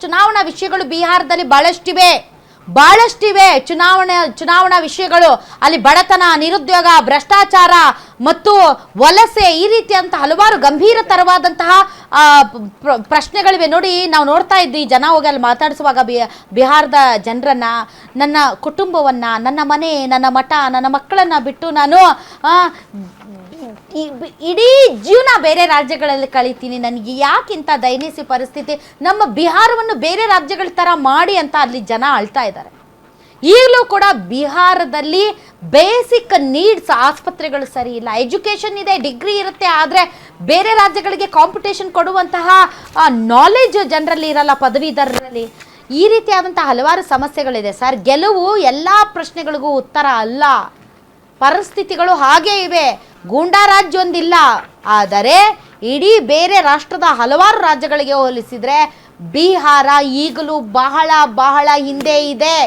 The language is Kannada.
ಚುನಾವಣಾ ವಿಷಯಗಳು ಬಿಹಾರದಲ್ಲಿ ಬಹಳಷ್ಟಿವೆ ಚುನಾವಣಾ ವಿಷಯಗಳು. ಅಲ್ಲಿ ಬಡತನ, ನಿರುದ್ಯೋಗ, ಭ್ರಷ್ಟಾಚಾರ ಮತ್ತು ವಲಸೆ, ಈ ರೀತಿಯಂತಹ ಹಲವಾರು ಗಂಭೀರತರವಾದಂತಹ ಪ್ರಶ್ನೆಗಳಿವೆ. ನೋಡಿ, ನಾವು ನೋಡ್ತಾ ಇದ್ವಿ ಜನ ಹೋಗಿ ಅಲ್ಲಿ ಮಾತಾಡಿಸುವಾಗ ಬಿಹಾರದ ಜನರನ್ನ, ನನ್ನ ಕುಟುಂಬವನ್ನ, ನನ್ನ ಮನೆ, ನನ್ನ ಮಠ, ನನ್ನ ಮಕ್ಕಳನ್ನ ಬಿಟ್ಟು ನಾನು ಇಡೀ ಜೀವನ ಬೇರೆ ರಾಜ್ಯಗಳಲ್ಲಿ ಕಳೀತೀನಿ, ನನಗೆ ಯಾಕಿಂತ ದಯನೀಯ ಪರಿಸ್ಥಿತಿ, ನಮ್ಮ ಬಿಹಾರವನ್ನು ಬೇರೆ ರಾಜ್ಯಗಳ ಥರ ಮಾಡಿ ಅಂತ ಅಲ್ಲಿ ಜನ ಅಳ್ತಾ ಇದ್ದಾರೆ. ಈಗಲೂ ಕೂಡ ಬಿಹಾರದಲ್ಲಿ ಬೇಸಿಕ್ ನೀಡ್ಸ್, ಆಸ್ಪತ್ರೆಗಳು ಸರಿ ಇಲ್ಲ, ಎಜುಕೇಷನ್ ಇದೆ, ಡಿಗ್ರಿ ಇರುತ್ತೆ, ಆದರೆ ಬೇರೆ ರಾಜ್ಯಗಳಿಗೆ ಕಾಂಪಿಟೇಷನ್ ಕೊಡುವಂತಹ ನಾಲೆಜ್ ಜನರಲ್ಲಿ ಇರಲ್ಲ, ಪದವೀಧರರಲ್ಲಿ. ಈ ರೀತಿಯಾದಂತಹ ಹಲವಾರು ಸಮಸ್ಯೆಗಳಿದೆ ಸರ್. ಗೆಲುವು ಎಲ್ಲ ಪ್ರಶ್ನೆಗಳಿಗೂ ಉತ್ತರ ಅಲ್ಲ, ಪರಿಸ್ಥಿತಿಗಳು ಹಾಗೇ ಇವೆ. ಗೂಂಡಾ ರಾಜ್ಯ ಒಂದಿಲ್ಲ, ಆದರೆ ಇಡೀ ಬೇರೆ ರಾಷ್ಟ್ರದ ಹಲವಾರು ರಾಜ್ಯಗಳಿಗೆ ಹೋಲಿಸಿದರೆ ಬಿಹಾರ ಈಗಲೂ ಬಹಳ ಹಿಂದೆ ಇದೆ.